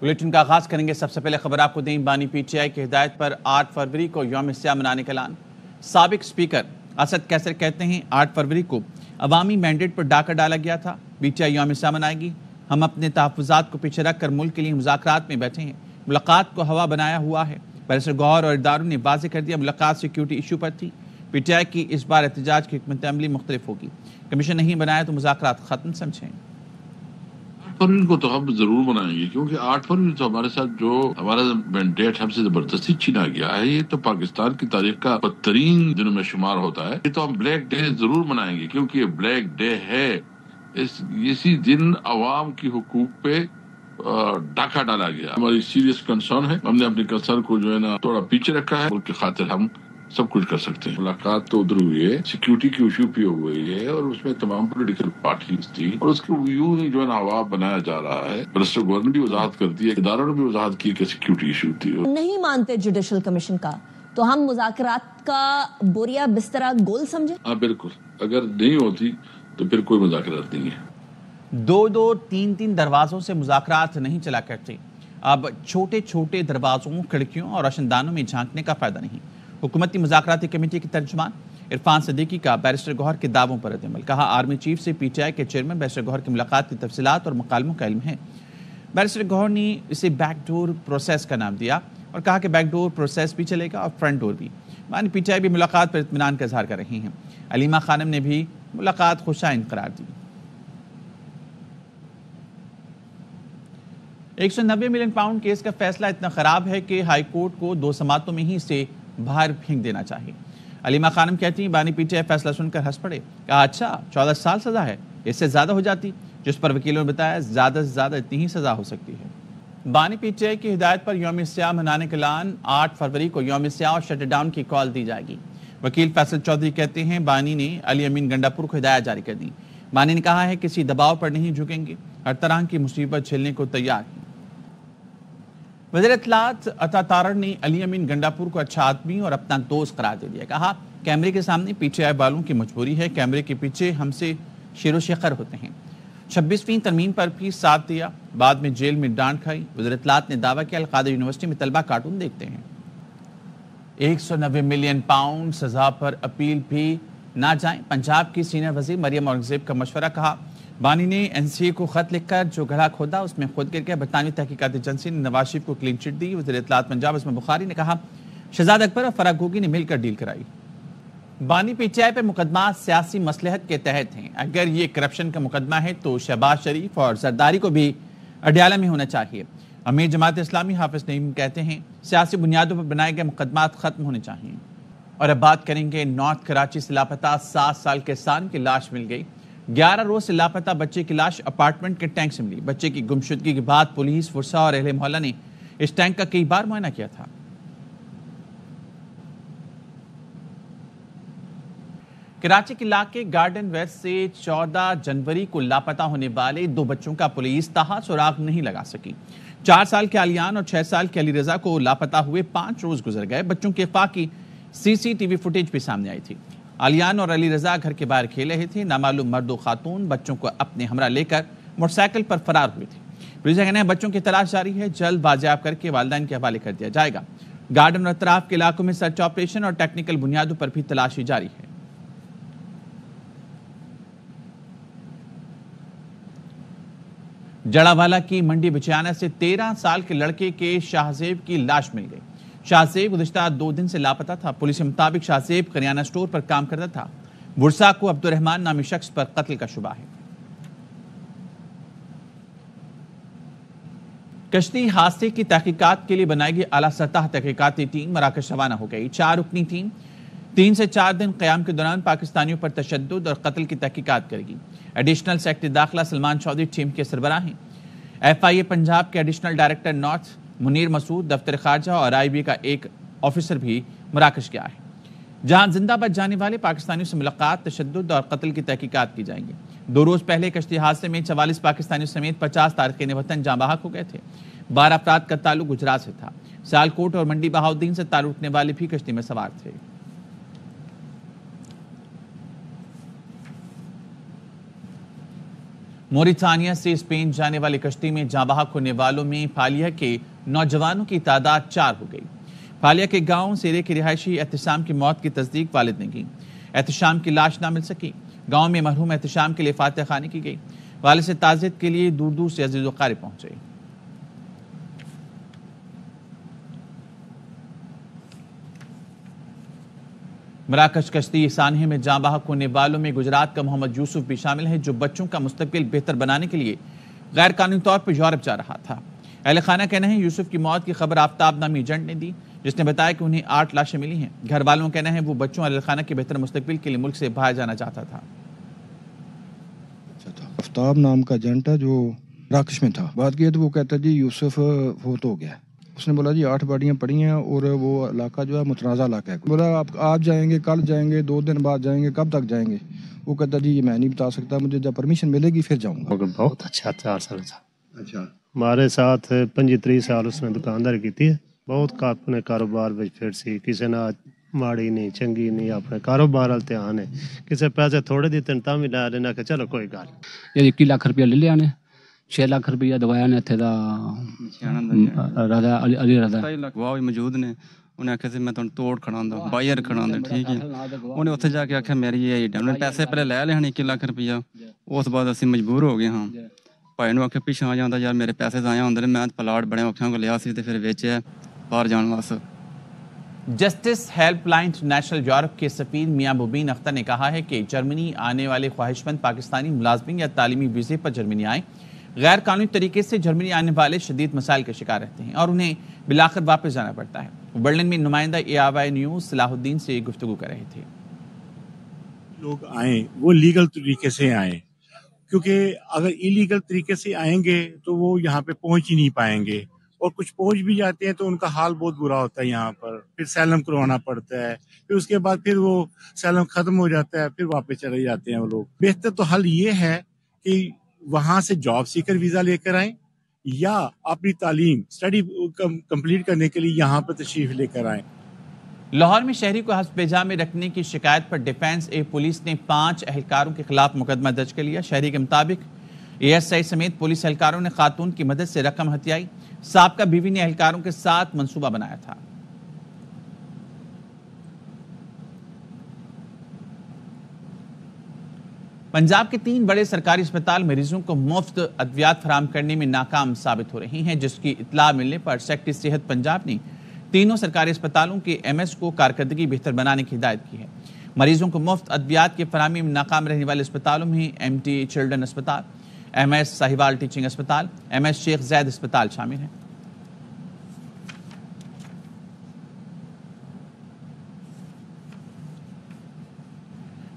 Bulletin کا آغاز کریں گے۔ سب سے پہلے خبر آپ کو دیں، بانی پی ٹی آئی کی ہدایت پر 8 فروری کو یوم سیاہ منانے کا اعلان۔ سابق اسپیکر اسد کیسر کہتے ہیں 8 فروری کو عوامی مینڈیٹ پر ڈاکہ ڈالا گیا تھا، پی ٹی آئی یوم سیاہ منائے گی۔ ہم اپنے تحفظات کو پیچھے رکھ کر ملک کے لیے مذاکرات میں بیٹھے ہیں، ملاقات کو ہوا بنایا ہوا ہے۔ بیرسٹر گوہر اور اداروں نے واضح کر دیا ملاقات سیکیورٹی ایشو پر تھی۔ پی ٹی آئی کی اس بار احتجاج کی حکمت عملی مختلف ہوگی، کمیشن نہیں بنایا تو مذاکرات ختم سمجھیں۔ 8 فروری کو تو ہم ضرور منائیں گے، کیونکہ 8 فروری تو ہمارے ساتھ جو ہمارا مینڈیٹ ہم سے زبردستی چھینا گیا ہے، یہ تو پاکستان کی تاریخ کا بدترین دنوں میں شمار ہوتا ہے۔ یہ تو ہم بلیک ڈے ضرور منائیں گے، کیونکہ یہ بلیک ڈے ہے۔ اسی دن عوام کی حقوق پہ ڈاکہ ڈالا گیا۔ ہماری سیریس کنسرن ہے، ہم نے اپنے کنسرن کو جو ہے نا تھوڑا پیچھے رکھا ہے۔ ملک کی خاطر ہم سب کچھ کر سکتے ہیں۔ ملاقات تو ادھر ہوئی ہے، سیکیورٹی کی ایشو پہ ہوئی ہے، اور اس میں تمام پولیٹیکل پارٹیز تھی، اور اس کو یوں ہی جو ہے نا ہوا بنایا جا رہا ہے۔ برسٹر گورنر نے بھی وضاحت کر دی ہے، اداروں نے بھی وضاحت کی کہ سیکیورٹی ایشو تھی۔ نہیں مانتے جوڈیشل کمیشن کا تو ہم مذاکرات کا بوریا بسترا گول سمجھیں؟ ہاں بالکل، اگر نہیں ہوتی تو پھر کوئی مذاکرات نہیں ہے۔ 2-2 3-3 دروازوں سے مذاکرات نہیں چلا کرتے۔ اب چھوٹے چھوٹے دروازوں، کھڑکیوں اور روشن دانوں میں جھانکنے کا فائدہ نہیں۔ حکومتی مذاکراتی کمیٹی کے ترجمان عرفان صدیقی کا بیرسٹر گوہر کے دعووں پر رد عمل۔ کہا آرمی چیف سے پی ٹی آئی کے چیئرمین بیرسٹر گوہر کی ملاقات کی تفصیلات اور مکالموں کا علم ہے۔ بیرسٹر گوہر نے اسے بیک ڈور پروسیس کا نام دیا اور کہا کہ بیک ڈور پروسیس بھی چلے گا اور فرنٹ ڈور بھی۔ بانی پی ٹی آئی بھی ملاقات پر اطمینان کا اظہار کر رہی ہیں۔ علیمہ خانم نے بھی ملاقات خوشائند قرار دی۔ 190 ملین پاؤنڈ کیس کا فیصلہ اتنا خراب ہے کہ ہائی کورٹ کو 2 سماعتوں میں ہی اسے باہر پھینک دینا چاہیے۔ علیمہ خانم کہتی ہیں بانی پی ٹی آئی فیصلہ سن کر ہنس پڑے۔ کہا اچھا 14 سال سزا ہے، اس سے زیادہ ہو جاتی، جس پر وکیلوں نے بتایا زیادہ سے زیادہ اتنی ہی سزا ہو سکتی ہے۔ بانی پی ٹی آئی کی ہدایت پر یوم سیاہ منانے کا اعلان۔ 8 فروری کو یوم سیاہ اور شٹ ڈاؤن کی کال دی جائے گی۔ وکیل فیصل چودھری کہتے ہیں بانی نے علی امین گنڈاپور کو ہدایت جاری کر دی۔ بانی نے کہا ہے کسی دباؤ پر نہیں جھکیں گے، ہر طرح کی مصیبت جھیلنے کو تیار ہیں۔ وزیر اطلاعات عطا تارڑ نے علی امین گنڈاپور کو اچھا آدمی اور اپنا دوست قرار دے دیا۔ کہا کیمرے کے سامنے پی ٹی آئی والوں کی مجبوری ہے، کیمرے کے پیچھے ہم سے شیر و شکر ہوتے ہیں۔ 26ویں ترمیم پر بھی ساتھ دیا، بعد میں جیل میں ڈانٹ کھائی۔ وزیر اطلاعات نے دعویٰ کیا القادر یونیورسٹی میں طلبہ کارٹون دیکھتے ہیں۔ 190 ملین پاؤنڈ سزا پر اپیل بھی نہ جائیں، پنجاب کی سینئر وزیر مریم اورنگزیب کا مشورہ۔ کہا بانی نے این سی اے کو خط لکھ کر جو گڑھا کھودا اس میں خود گر گیا۔ برطانوی تحقیقاتی ایجنسی نے نواز شریف کو کلین چٹ دی۔ وزیر اطلاعات پنجاب عصمت بخاری نے کہا شہزاد اکبر اور فرح گوگی نے مل کر ڈیل کرائی۔ بانی پی ٹی آئی پہ مقدمات سیاسی مصلحت کے تحت ہیں۔ اگر یہ کرپشن کا مقدمہ ہے تو شہباز شریف اور زرداری کو بھی اڈیالہ میں ہونا چاہیے۔ امیر جماعت اسلامی حافظ نعیم کہتے ہیں سیاسی بنیادوں پر بنائے گئے مقدمات ختم ہونے چاہیے۔ اور اب بات کریں گے نارتھ کراچی سے لاپتہ 7 سال کے سان کی لاش مل گئی۔ 11 روز سے لاپتہ بچے کی لاش اپارٹمنٹ کے ٹینک سے ملی۔ بچے کی گمشدگی کے بعد پولیس، فرسا اور اہل محلہ نے اس ٹینک کا کئی بار معائنہ کیا تھا۔ کراچی کے علاقے گارڈن ویسٹ سے 14 جنوری کو لاپتہ ہونے والے 2 بچوں کا پولیس تاحال سراغ نہیں لگا سکی۔ 4 سال کے علیان اور 6 سال کے علی رضا کو لاپتہ ہوئے 5 روز گزر گئے۔ بچوں کے اغوا کی سی سی ٹی وی فوٹیج بھی سامنے آئی تھی۔ علیان اور علی رضا گھر کے باہر کھیل رہے تھے۔ نامعلوم مرد و خاتون بچوں کو اپنے ہمراہ لے کر موٹر سائیکل پر فرار ہوئے تھے۔ پولیس کا کہنا ہے بچوں کی تلاش جاری ہے، جلد بازیاب کر کے والدین کے حوالے کر دیا جائے گا۔ گارڈن اور اطراف کے علاقوں میں سرچ آپریشن اور ٹیکنیکل بنیادوں پر بھی تلاشی جاری ہے۔ جڑاوالا کی منڈی بچیانہ سے 13 سال کے لڑکے کے شاہزیب کی لاش مل گئی۔ شاہزیب گزشتہ 2 دن سے لاپتہ تھا۔ پولیس کے مطابق شاہزیب کریانہ سٹور پر کام کرتا تھا۔ ورثا کو عبد الرحمان نامی شخص پر قتل کا شبہ ہے۔ کشتی حادثے کی تحقیقات کے لیے بنائی گئی اعلیٰ سطح تحقیقاتی ٹیم مراکش روانہ ہو گئی۔ 4 رکنی ٹیم 3 سے 4 دن قیام کے دوران پاکستانیوں پر تشدد اور قتل کی تحقیقات کرے گی۔ ایڈیشنل سیکرٹری داخلہ سلمان چودھری ٹیم کے سربراہ ہیں۔ ایف آئی اے پنجاب کے ایڈیشنل ڈائریکٹر نارتھ منیر مسعود دفتر خارجہ اور آئی بی کا ایک آفیسر بھی مراکش گیا ہے، جہاں زندہ بچ جانے والے پاکستانیوں سے ملاقات، تشدد اور قتل کی تحقیقات کی جائیں گی۔ 2 روز پہلے کشتی حادثے میں 44 پاکستانیوں سمیت 50 تارکین وطن جاں بحق ہو گئے تھے۔ 12 افراد کا تعلق گجرات سے تھا۔ سیالکوٹ اور منڈی بہاؤالدین سے تعلق رکھنے والے بھی کشتی میں سوار تھے۔ موریتانیہ سے اسپین جانے والی کشتی میں جاں بحق ہونے والوں میں پھالیہ کے نوجوانوں کی تعداد 4 ہو گئی۔ پھالیہ کے گاؤں سیرے کی رہائشی احتشام کی موت کی تصدیق والد نے کی۔ احتشام کی لاش نہ مل سکی۔ گاؤں میں مرحوم احتشام کے لیے فاتح خوانی کی گئی۔ والد سے تعزیت کے لیے دور دور سے عزیز و قارب پہنچے۔ مراکش کشتی سانحے میں جاں بحق ہونے والوں میں گجرات کا محمد یوسف بھی شامل ہے، جو بچوں کا مستقبل بہتر بنانے کے لیے غیر قانونی طور پر یورپ جا رہا تھا۔ اہل خانہ کہنا ہے یوسف کی موت کی خبر آفتاب نامی ایجنٹ نے دی، جس نے بتایا کہ انہیں 8 لاشیں ملی ہیں۔ گھر والوں کا کہنا ہے وہ بچوں اور اہل خانہ کے بہتر مستقبل کے لیے ملک سے باہر جانا چاہتا تھا۔ آفتاب نام کا ایجنٹ ہے جو مراکش میں تھا، بات کی تو وہ کہتا ہے جی یوسف فوت ہو گیا۔ اس نے بولا جی 8 باڈیاں پڑی ہیں اور وہ علاقہ جو ہے متنازع علاقہ ہے۔ بولا آپ آج جائیں گے، کل جائیں گے، 2 دن بعد جائیں گے، کب تک جائیں گے؟ وہ کہتا جی یہ میں نہیں بتا سکتا، مجھے جب پرمیشن ملے گی پھر جاؤں گا۔ بہت اچھا 4 سال تھا۔ اچھا، ہمارے ساتھ 35 سال اس نے دکانداری کی ہے۔ بہت اپنے کاروبار میں پھر سی، کسی نے ماڑی نہیں چنگی نہیں، اپنے کاروبار والتے آنے کسی پیسے تھوڑے دیتے تا بھی لا لینا کہ چلو کوئی گل۔ یہ 21 لاکھ روپیہ لے لیا نے، 6 لاکھ روپیہ دوایا نے اتنے دا رضا علی رضا وہ بھی موجود نے۔ انہیں آخیا میں تمہیں توڑ کھڑا دا بائر کھڑا دا، ٹھیک ہے۔ انہیں اتنے جا کے آخیا میری یہ انہیں پیسے پہلے لے لے 21 لاکھ روپیہ، اس بعد اسی مجبور ہو گئے ہاں۔ بھائی نے آخیا پیچھے آ جاتا یار میرے پیسے ضائع ہوندے، میں پلاٹ بڑے اوکھیاں کو لیا سی تے پھر ویچیا باہر جان واسطے۔ Justice help line international Europe کے سفیر میاں مبین اختر نے کہا ہے کہ جرمنی آنے والے خواہش مند پاکستانی ملازمین یا تعلیمی ویزے پر جرمنی آئیں غیر قانونی طریقے سے جرمنی آنے والے شدید مسائل کا شکار رہتے ہیں اور انہیں بالآخر واپس جانا پڑتا ہے۔ وہ برلن میں نمائندہ ARY نیوز صلاح الدین سے گفتگو کر رہے تھے۔ لوگ آئیں وہ لیگل طریقے سے آئیں، کیونکہ اگر ایلیگل طریقے سے آئیں گے تو وہ یہاں پہ پہنچ ہی نہیں پائیں گے، اور کچھ پہنچ بھی جاتے ہیں تو ان کا حال بہت برا ہوتا ہے یہاں پر، پھر سیلم کروانا پڑتا ہے، پھر اس کے بعد پھر وہ سیلم ختم ہو جاتا ہے، پھر واپس چلے جاتے ہیں وہ لوگ۔ بہتر تو حل یہ ہے کہ وہاں سے جاب سیکر ویزا لے کر آئیں یا اپنی تعلیم اسٹڈی کمپلیٹ کرنے کے لیے یہاں پر تشریف لے کر آئیں۔ لاہور میں شہری کو حسب جا میں رکھنے کی شکایت پر ڈیفنس پولیس نے 5 اہلکاروں کے خلاف مقدمہ درج کر لیا۔ شہری کے مطابق ASI سمیت پولیس اہلکاروں نے خاتون کی مدد سے رقم ہتھیائی۔ سابقہ بیوی نے اہلکاروں کے ساتھ منصوبہ بنایا تھا۔ پنجاب کے 3 بڑے سرکاری اسپتال مریضوں کو مفت ادویات فراہم کرنے میں ناکام ثابت ہو رہی ہیں، جس کی اطلاع ملنے پر سیکٹری صحت پنجاب نے تینوں سرکاری اسپتالوں کے MS کو کارکردگی بہتر بنانے کی ہدایت کی ہے۔ مریضوں کو مفت ادویات کی فراہمی میں ناکام رہنے والے اسپتالوں میں MT چلڈرن اسپتال، MS ساہیوال ٹیچنگ اسپتال، MS شیخ زید اسپتال شامل ہیں۔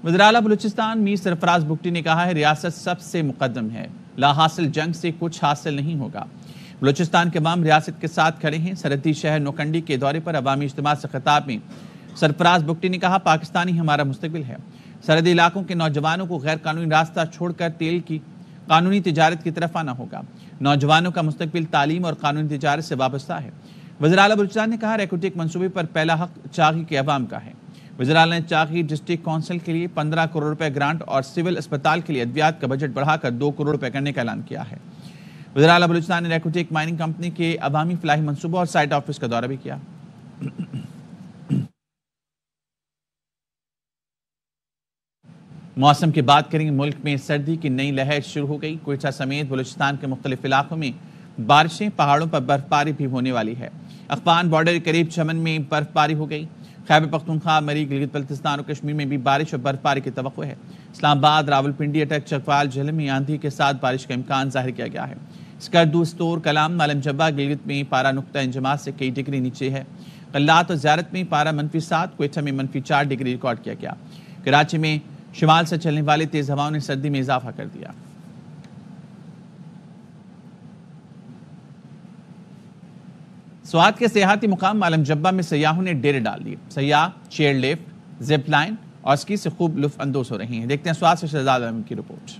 وزیر اعلیٰ بلوچستان میر سرفراز بگٹی نے کہا ہے ریاست سب سے مقدم ہے، لا حاصل جنگ سے کچھ حاصل نہیں ہوگا۔ بلوچستان کے عوام ریاست کے ساتھ کھڑے ہیں۔ سرحدی شہر نوکنڈی کے دورے پر عوامی اجتماع سے خطاب میں سرفراز بگٹی نے کہا پاکستانی ہمارا مستقبل ہے۔ سرحدی علاقوں کے نوجوانوں کو غیر قانونی راستہ چھوڑ کر تیل کی قانونی تجارت کی طرف آنا ہوگا۔ نوجوانوں کا مستقبل تعلیم اور قانونی تجارت سے وابستہ ہے۔ وزیر اعلیٰ بلوچستان نے کہا ریکوٹیک منصوبے پر پہلا حق چاغی کے عوام کا ہے۔ وزیر اعلیٰ نے چاغی ڈسٹرکٹ کونسل کے لیے 15 کروڑ روپے گرانٹ اور سول اسپتال کے لیے ادویات کا بجٹ بڑھا کر 2 کروڑ روپے کرنے کا اعلان کیا ہے۔ وزیر اعلیٰ بلوچستان نے ریکوٹیک مائننگ کمپنی کے عوامی فلاحی منصوبوں اور سائٹ آفس کا دورہ بھی کیا۔ موسم کی بات کریں، ملک میں سردی کی نئی لہر شروع ہو گئی۔ کوئٹہ سمیت بلوچستان کے مختلف علاقوں میں بارشیں، پہاڑوں پر برف باری بھی ہونے والی ہے۔ اخوان بارڈر کے قریب چمن میں برف باری ہو گئی۔ خیبر پختونخوا، مری، گلگت بلتستان اور کشمیر میں بھی بارش اور برف باری کی توقع ہے۔ اسلام آباد، راولپنڈی، اٹک، چکوال، جہلم میں آندھی کے ساتھ بارش کا امکان ظاہر کیا گیا ہے۔ اسکردو، استور، کلام، معلم جبہ، گلگت میں پارہ نقطہ انجماد سے کئی ڈگری نیچے ہے۔ قلات اور زیارت میں پارہ -7، کوئٹہ میں -4 ڈگری ریکارڈ کیا گیا۔ کراچی میں شمال سے چلنے والے تیز ہواؤں نے سردی میں اضافہ کر دیا۔ سوات کے سیاحتی مقام معلم جبہ میں سیاحوں نے ڈیرے ڈال دیے۔ سیاح چیئر لفٹ، زپ لائن اور اسکی سے خوب لطف اندوز ہو رہی ہیں۔ دیکھتے ہیں سوات سے شہزاد عالم کی رپورٹ۔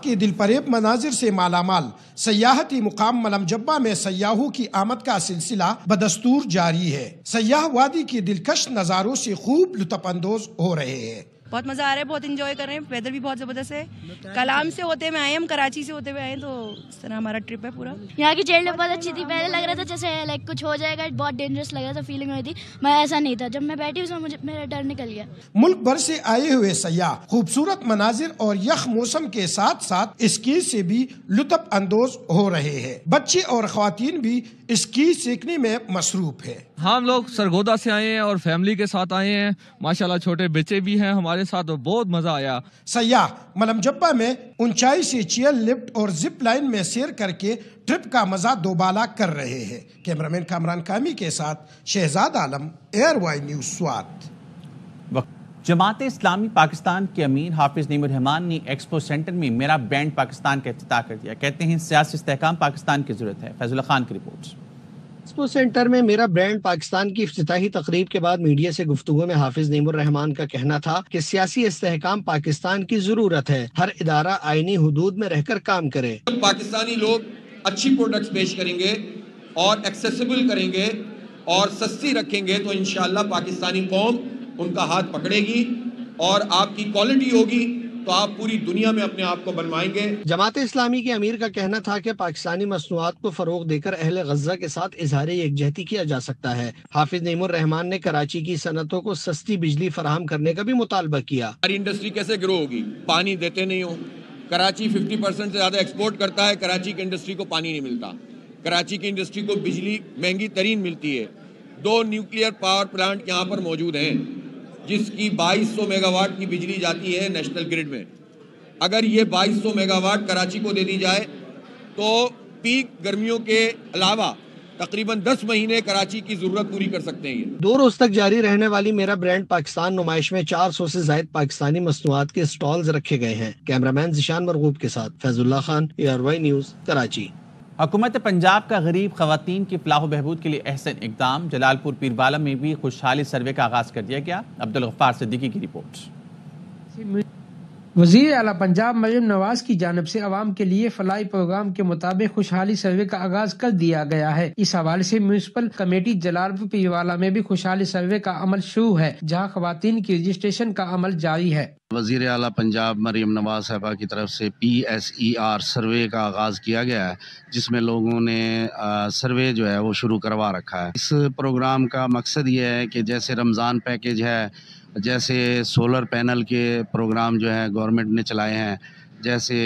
کے دل فریب مناظر سے مالا مال سیاحتی مقام معلم جبہ میں سیاحوں کی آمد کا سلسلہ بدستور جاری ہے۔ سیاح وادی کے دلکش نظاروں سے خوب لطف اندوز ہو رہے ہیں۔ بہت مزہ آ رہا ہے, بہت انجوائے کر رہے ہیں, ویدر بھی بہت زبردست ہے. کلام سے ہوتے ہوئے آئے, ہم کراچی سے ہوتے ہوئے آئے, تو اس طرح ہمارا ٹرپ ہے پورا. یہاں کی چیئر لفٹ بہت اچھی تھی. پہلے لگ رہا تھا جیسے لائک کچھ ہو جائے گا, بہت ڈینجرس لگ رہا تھا, فیلنگ ہوئی تھی, میں ایسا نہیں تھا. جب میں بیٹھی اس میں مجھے میرا ڈر نکل گیا. ملک بھر سے آئے ہوئے سیاح خوبصورت مناظر اور یخ موسم کے ساتھ ساتھ اسکی سے بھی لطف اندوز ہو رہے ہیں. بچے اور خواتین بھی اسکی سیکھنے میں مصروف ہے. ہم لوگ سرگودا سے آئے ہیں اور فیملی کے ساتھ آئے ہیں. ماشاءاللہ چھوٹے بچے بھی ہیں ہمارے ساتھ, اور بہت مزہ آیا. سیاح ملم جبہ میں اونچائی سے چیئر لفٹ اور زپ لائن میں سیر کر کے ٹرپ کا مزہ دوبالا کر رہے ہیں. کیمرامین کامران کامی کے ساتھ شہزاد عالم, year Y news Swat. Jamaat Islami Pakistan کے امیر حافظ نعیم الرحمان نے ایکسپو سینٹر میں میرا برانڈ پاکستان کا افتتاح کر دیا. کہتے ہیں سیاسی استحکام پاکستان کی ضرورت ہے. فیض اللہ خان کی رپورٹ. ایکسپو سینٹر میں میرا برانڈ پاکستان کی افتتاحی تقریب کے بعد میڈیا سے گفتگو میں حافظ نعیم الرحمان کا کہنا تھا کہ سیاسی استحکام پاکستان کی ضرورت ہے. ہر ادارہ آئینی حدود میں رہ کر کام کرے. پاکستانی لوگ اچھی پروڈکٹس پیش کریں گے اور ایکسیسیبل کریں گے اور سستی رکھیں گے تو انشاءاللہ پاکستانی قوم ان کا ہاتھ پکڑے گی اور آپ کی کوالٹی ہوگی تو آپ پوری دنیا میں اپنے آپ کو بنوائیں گے. جماعت اسلامی کے امیر کا کہنا تھا کہ پاکستانی مصنوعات کو فروغ دے کر اہل غزہ کے ساتھ اظہار یکجہتی کیا جا سکتا ہے. حافظ نعیم الرحمان نے کراچی کی صنعتوں کو سستی بجلی فراہم کرنے کا بھی مطالبہ کیا. ہماری انڈسٹری کیسے گرو ہوگی؟ پانی دیتے نہیں ہو. کراچی 50% سے زیادہ ایکسپورٹ کرتا ہے. کراچی کی انڈسٹری کو پانی نہیں ملتا. کراچی کی انڈسٹری کو بجلی مہنگی ترین ملتی ہے. 2 نیوکلیئر پاور پلانٹ یہاں پر موجود ہیں جس کی 2200 میگا واٹ کی بجلی جاتی ہے نیشنل گریڈ میں. اگر یہ 2200 میگا واٹ کراچی کو دے دی جائے تو پیک گرمیوں کے علاوہ تقریباً 10 مہینے کراچی کی ضرورت پوری کر سکتے ہیں. 2 روز تک جاری رہنے والی میرا برانڈ پاکستان نمائش میں 400 سے زائد پاکستانی مصنوعات کے سٹالز رکھے گئے ہیں. کیمرامین ذیشان مرغوب کے ساتھ Faiz Ullah Khan, ARY news, Karachi. حکومت پنجاب کا غریب خواتین کی فلاح و بہبود کے لیے احسن اقدام. جلال پور پیروالا میں بھی خوشحالی سروے کا آغاز کر دیا گیا. عبدالغفار صدیقی کی رپورٹ. وزیر اعلیٰ پنجاب مریم نواز کی جانب سے عوام کے لیے فلاحی پروگرام کے مطابق خوشحالی سروے کا آغاز کر دیا گیا ہے. اس حوالے سے میونسپل کمیٹی جلال پور پیروالا میں بھی خوشحالی سروے کا عمل شروع ہے, جہاں خواتین کی رجسٹریشن کا عمل جاری ہے. وزیر اعلیٰ پنجاب مریم نواز صاحبہ کی طرف سے PSER سروے کا آغاز کیا گیا ہے, جس میں لوگوں نے سروے جو ہے وہ شروع کروا رکھا ہے. اس پروگرام کا مقصد یہ ہے کہ جیسے رمضان پیکیج ہے, جیسے سولر پینل کے پروگرام جو ہے گورنمنٹ نے چلائے ہیں, جیسے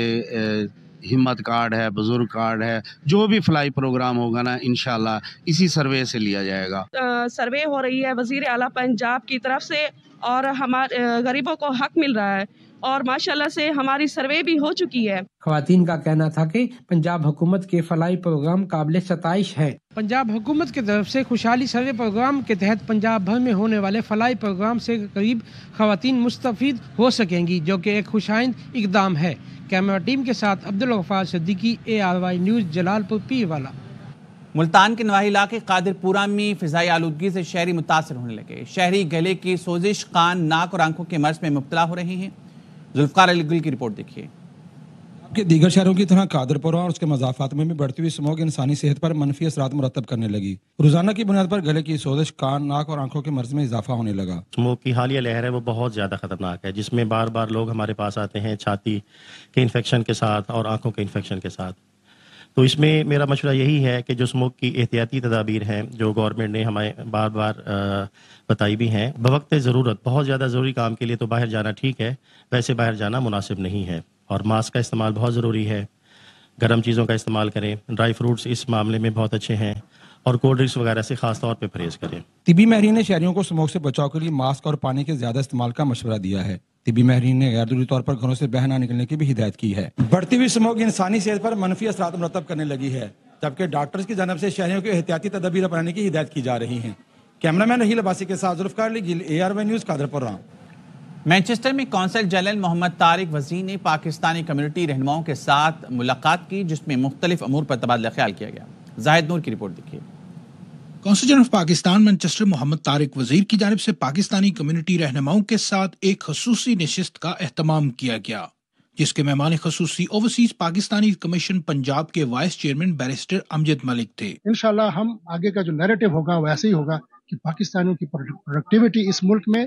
ہمت کارڈ ہے, بزرگ کارڈ ہے, جو بھی فلاحی پروگرام ہوگا نا انشاءاللہ اسی سروے سے لیا جائے گا. سروے ہو رہی ہے وزیر اعلیٰ پنجاب کی طرف سے اور ہمارے غریبوں کو حق مل رہا ہے اور ماشاءاللہ سے ہماری سروے بھی ہو چکی ہے. خواتین کا کہنا تھا کہ پنجاب حکومت کے فلاحی پروگرام قابل ستائش ہے. پنجاب حکومت کی طرف سے خوشحالی سروے پروگرام کے تحت پنجاب بھر میں ہونے والے فلاحی پروگرام سے قریب خواتین مستفید ہو سکیں گی, جو کہ ایک خوشائند اقدام ہے. کیمرہ ٹیم کے ساتھ عبدالغفار صدیقی, ARY نیوز, جلال پور پیروالا. ملتان کے نواحی علاقے قادر پورہ میں فضائی آلودگی سے شہری متاثر ہونے لگے. شہری گلے کی سوزش, کان, ناک اور آنکھوں کے مرض میں مبتلا ہو رہے ہیں. ذوالفقار علی گل کی رپورٹ دیکھیے. دیگر شہروں کی طرح قادر پورہ اور اس کے مضافات میں بھی بڑھتی ہوئی اسموگ انسانی صحت پر منفی اثرات مرتب کرنے لگی. روزانہ کی بنیاد پر گلے کی سوزش, کان, ناک اور آنکھوں کے مرض میں اضافہ ہونے لگا. اسموگ کی حالیہ لہر ہے وہ بہت زیادہ خطرناک ہے, جس میں بار بار لوگ ہمارے پاس آتے ہیں چھاتی کے انفیکشن کے ساتھ اور آنکھوں کے انفیکشن کے ساتھ. تو اس میں میرا مشورہ یہی ہے کہ جو اسموگ کی احتیاطی تدابیر ہیں جو گورنمنٹ نے ہمیں بار بار بتائی بھی ہیں, بوقت ضرورت بہت زیادہ ضروری کام کے لیے تو باہر جانا ٹھیک ہے, ویسے باہر جانا مناسب نہیں ہے. اور ماسک کا استعمال بہت ضروری ہے. گرم چیزوں کا استعمال کریں. ڈرائی فروٹس اس معاملے میں بہت اچھے ہیں, اور کولڈ ڈرنکس وغیرہ سے خاص طور پہ پرہیز کریں. طبی ماہرین نے شہریوں کو اسموگ سے بچاؤ کے لیے ماسک اور پانی کے زیادہ استعمال کا مشورہ دیا ہے. طبی ماہرین نے غیر ضروری طور پر گھروں سے باہر نہ نکلنے کی بھی ہدایت کی ہے. بڑھتی ہوئی اسموگ انسانی صحت پر منفی اثرات مرتب کرنے لگی ہے, جبکہ ڈاکٹرز کی جانب سے شہریوں کو احتیاطی تدابیر اپنانے کی ہدایت کی جا رہی ہیں. کیمرامین رحیل عباسی کے ساتھ ذوالفقار علی گل, ARY نیوز, قادر پورہ. مانچسٹر میں قونصل جنرل محمد طارق وزیر نے پاکستانی کمیونٹی رہنماؤں کے ساتھ ملاقات کی, جس میں مختلف امور پر تبادلہ خیال کیا گیا. زاہد نور کی رپورٹ دیکھیے. قونصل جنرل آف پاکستان مانچسٹر محمد طارق وزیر کی جانب سے پاکستانی کمیونٹی رہنماؤں کے ساتھ ایک خصوصی نشست کا اہتمام کیا گیا, جس کے مہمان خصوصی اوورسیز پاکستانی کمیشن پنجاب کے وائس چیئرمین بیرسٹر امجد ملک تھے. انشاءاللہ ہم آگے کا جو نیریٹو ہوگا وہ ایسے ہی ہوگا کہ پاکستانیوں کی پروڈکٹیوٹی اس ملک میں